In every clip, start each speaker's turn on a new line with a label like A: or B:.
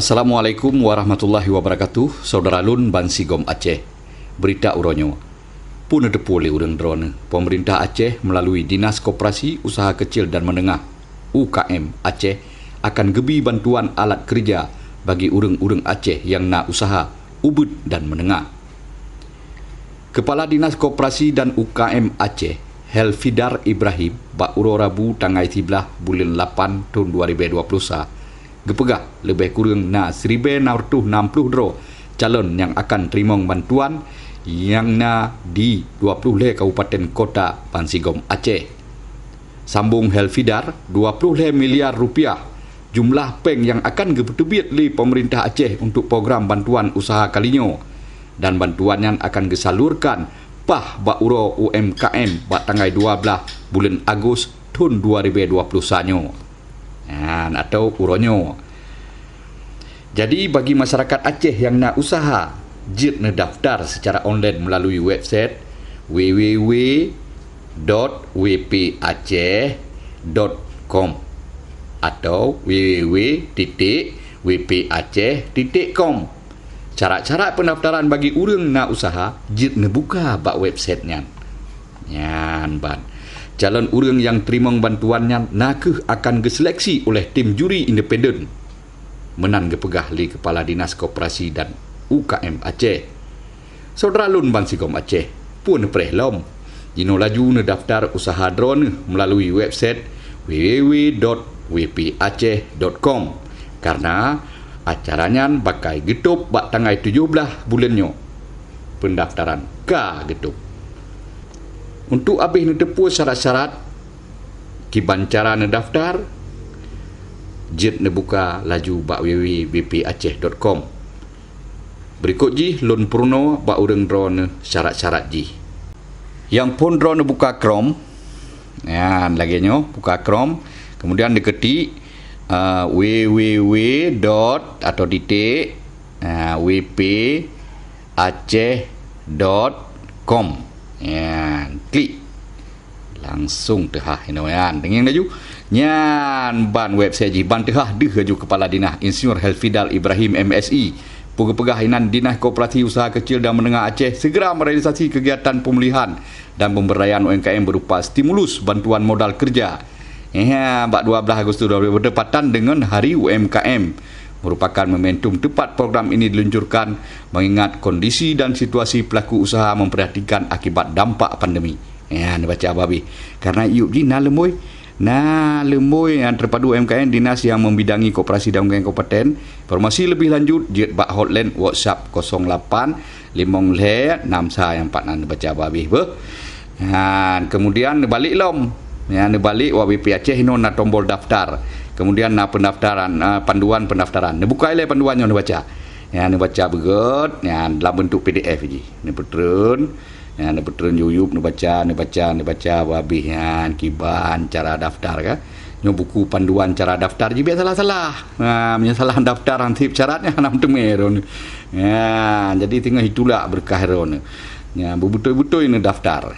A: Assalamualaikum warahmatullahi wabarakatuh. Saudara Lun Bansigom Aceh. Berita uronyo. Pun ada pulih urang drone. Pemerintah Aceh melalui Dinas Koperasi Usaha Kecil dan Menengah UKM Aceh akan gebi bantuan alat kerja bagi urang-urang Aceh yang nak usaha ubud dan menengah. Kepala Dinas Koperasi dan UKM Aceh, Helfidar Ibrahim, bak uro Rabu tanggal 13 bulan 8 tahun 2020 gepegah lebih kurang na 1,660 dro calon yang akan terima bantuan yang na di 20 le kabupaten kota Bansigom Aceh. Sambung Helfidar, 20 miliar rupiah jumlah peng yang akan getebit li pemerintah Aceh untuk program bantuan usaha kalinyo, dan bantuan yang akan disalurkan pah bak uro UMKM bak tanggal 12 bulan Agustus tahun 2020 sanyo. Atau uronyo. Jadi bagi masyarakat Aceh yang nak usaha, jid daftar secara online melalui website www.wpaceh.com atau www.wpaceh.com. Cara-cara pendaftaran bagi urang nak usaha, jid buka bak website-nya. Yan ban. Calon urang yang terima bantuannya nakeh akan diseleksi oleh tim juri independen menan gepegah li Kepala Dinas Koperasi dan UKM Aceh. Saudara Lun Bansigom Aceh pun prehlom jino laju daftar usaha drone melalui website www.wpaceh.com karena acaranya bakai getup bak tanggal 17 bulannya pendaftaran ka getup. Untuk habis netepu syarat-syarat kiban cara daftar, jid buka laju bak www.bpaceh.com. Berikut ji Lun Purno bak urang drone syarat-syarat ji. Yang pun drone buka Chrome, lagi nyo buka Chrome, kemudian diketik wpaceh.com. Klik langsung tehah inoyan dengan laju nyan ban website ji ban tehah deh ju Kepala Dinas Insinyur Helfidar Ibrahim MSI pegah inan Dinas Koperasi Usaha Kecil dan Menengah Aceh segera merealisasi kegiatan pemulihan dan pemberdayaan UMKM berupa stimulus bantuan modal kerja bak 12 Agustus 2020 bertepatan dengan Hari UMKM. Merupakan momentum tepat program ini diluncurkan mengingat kondisi dan situasi pelaku usaha memperhatikan akibat dampak pandemi. Ni baca babi. Karena iup ji na lemoi yang terpadu UMKM Dinas yang membidangi koperasi dan UMKM Kabupaten. Informasi lebih lanjut jid bak hotline WhatsApp 08 5 le 6 sa yang 4 nan baca babi kemudian balik lom. Balik WP Aceh ino na tombol daftar. Kemudian na pendaftaran panduan pendaftaran. Buka ile panduannya baca. Baca begot dalam bentuk PDF ji. Petron yuyup baca babih kiban cara daftar ka. Buku panduan cara daftar ji biasa salah. Menyalah daftar ansip syaratnya nam temeron. Jadi tinggal itulah berkah ron. Betul-betul ini daftar.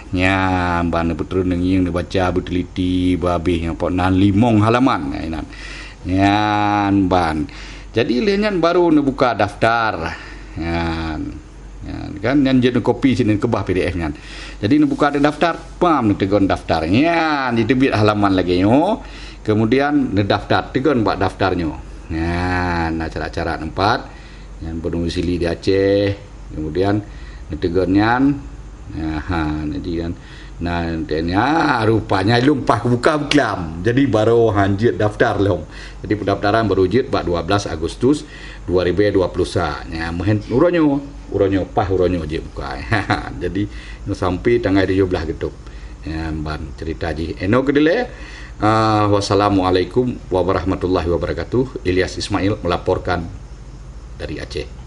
A: Ban betul yang dibaca berteliti babih yang pot nan 5 halaman ban. Jadi lihat baru buka daftar. Kan yang jadi kopi sini kebah PDF nya. Jadi buka daftar, pam tegon daftar. Ditebit halaman lagi yo. Kemudian daftar, tegon buat daftarnya. Cara-cara 4 yang berdomisili di Aceh. Kemudian tegonnya jadi kan rupanya lumpah buka kelam. Jadi baru hanjit daftar lom. Jadi pendaftaran baru jit 12 Agustus 2020 mehen uronyo je buka. Jadi sampai tanggal 17 gitu. Ban cerita ji eno kedele. Wassalamualaikum warahmatullahi wabarakatuh. Ilyas Ismail melaporkan dari Aceh.